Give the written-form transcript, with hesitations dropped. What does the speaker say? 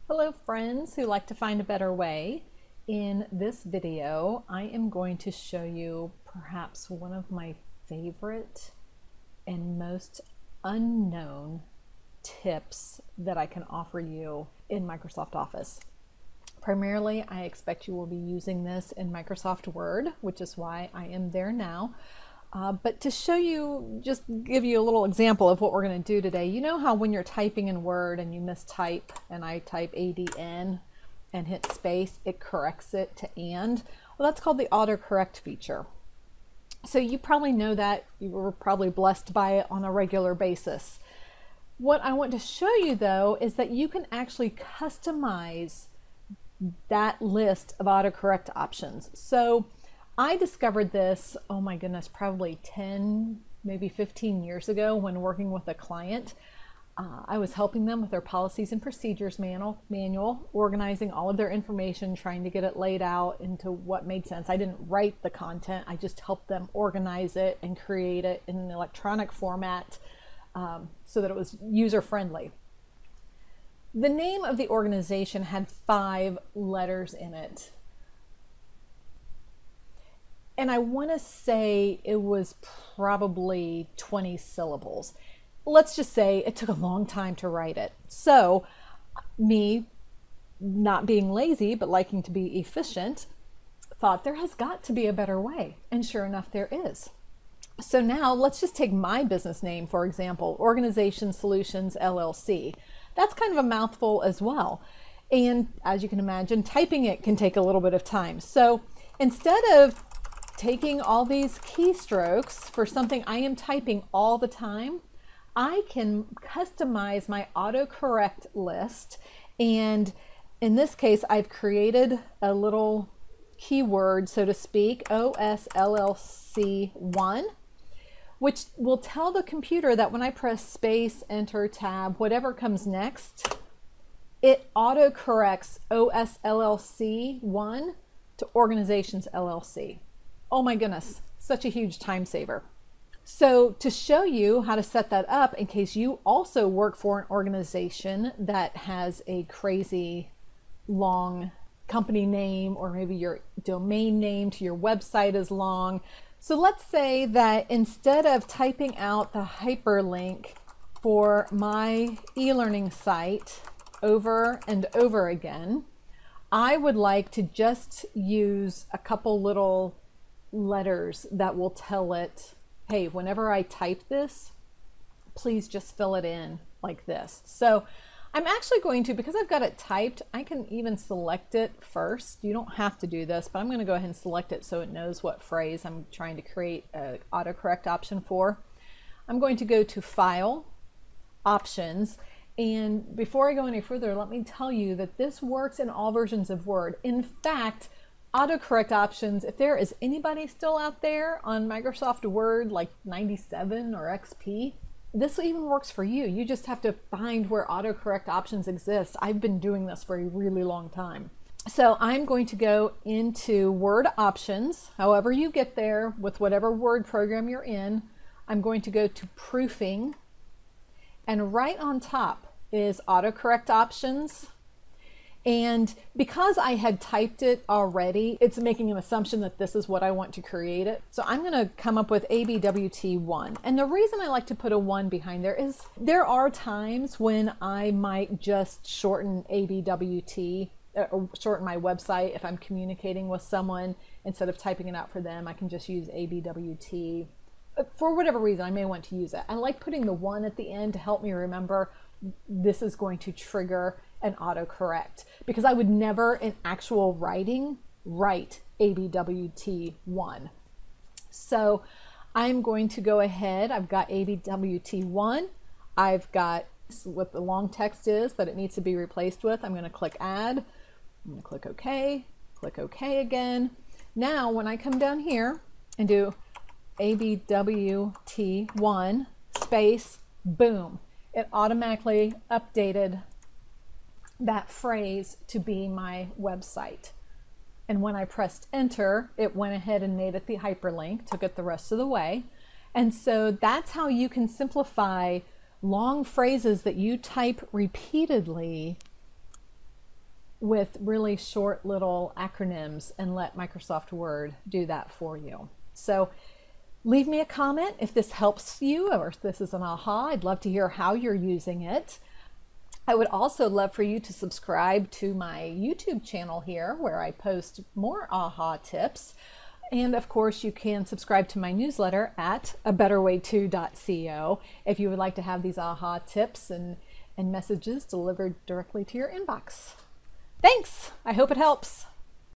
Hello friends who like to find a better way. In this video, I am going to show you perhaps one of my favorite and most unknown tips that I can offer you in Microsoft Office. Primarily, I expect you will be using this in Microsoft Word, which is why I am there now. But to show you, just give you a little example of what we're going to do today. You know how when you're typing in Word and you mistype, and I type ADN and hit space, it corrects it to and? Well, that's called the autocorrect feature. So you probably know that. You were probably blessed by it on a regular basis. What I want to show you though is that you can actually customize that list of autocorrect options. So I discovered this, oh my goodness, probably 10, maybe 15 years ago when working with a client. I was helping them with their policies and procedures manual, organizing all of their information, trying to get it laid out into what made sense. I didn't write the content, I just helped them organize it and create it in an electronic format so that it was user-friendly. The name of the organization had 5 letters in it. And I want to say it was probably 20 syllables. Let's just say it took a long time to write it. So me, not being lazy, but liking to be efficient, thought there has got to be a better way. And sure enough, there is. So now let's just take my business name, for example, Organization Solutions LLC. That's kind of a mouthful as well. And as you can imagine, typing it can take a little bit of time. So instead of taking all these keystrokes for something I am typing all the time, I can customize my autocorrect list. And in this case, I've created a little keyword, so to speak, OSLLC1, which will tell the computer that when I press space, enter, tab, whatever comes next, it autocorrects OSLLC1 to Organizations LLC. Oh my goodness, such a huge time saver. So to show you how to set that up in case you also work for an organization that has a crazy long company name, or maybe your domain name to your website is long. So let's say that instead of typing out the hyperlink for my e-learning site over and over again, I would like to just use a couple little letters that will tell it, hey, whenever I type this, please just fill it in like this. So I'm actually going to, because I've got it typed, I can even select it first. You don't have to do this, but I'm going to go ahead and select it so it knows what phrase I'm trying to create an autocorrect option for. I'm going to go to File, Options, and before I go any further, let me tell you that this works in all versions of Word. In fact, autocorrect options, if there is anybody still out there on Microsoft Word like 97 or XP, this even works for you. You just have to find where autocorrect options exist. I've been doing this for a really long time. So I'm going to go into Word Options, however you get there with whatever Word program you're in. I'm going to go to Proofing, and right on top is Autocorrect Options. And because I had typed it already, it's making an assumption that this is what I want to create it. So I'm going to come up with ABWT1. And the reason I like to put a 1 behind there is there are times when I might just shorten ABWT, or shorten my website if I'm communicating with someone. Instead of typing it out for them, I can just use ABWT. For whatever reason, I may want to use it. I like putting the 1 at the end to help me remember this is going to trigger an autocorrect, because I would never in actual writing write ABWT1. So I'm going to go ahead, I've got ABWT1, I've got what the long text is that it needs to be replaced with. I'm going to click Add, I'm going to click OK again. Now when I come down here and do ABWT1 space, boom, it automatically updated that phrase to be my website. And when I pressed enter, it went ahead and made it the hyperlink, took it the rest of the way. And so that's how you can simplify long phrases that you type repeatedly with really short little acronyms and let Microsoft Word do that for you. So leave me a comment if this helps you or if this is an aha. I'd love to hear how you're using it. I would also love for you to subscribe to my YouTube channel here where I post more aha tips. And of course, you can subscribe to my newsletter at abetterway2.co if you would like to have these aha tips and messages delivered directly to your inbox. Thanks! I hope it helps.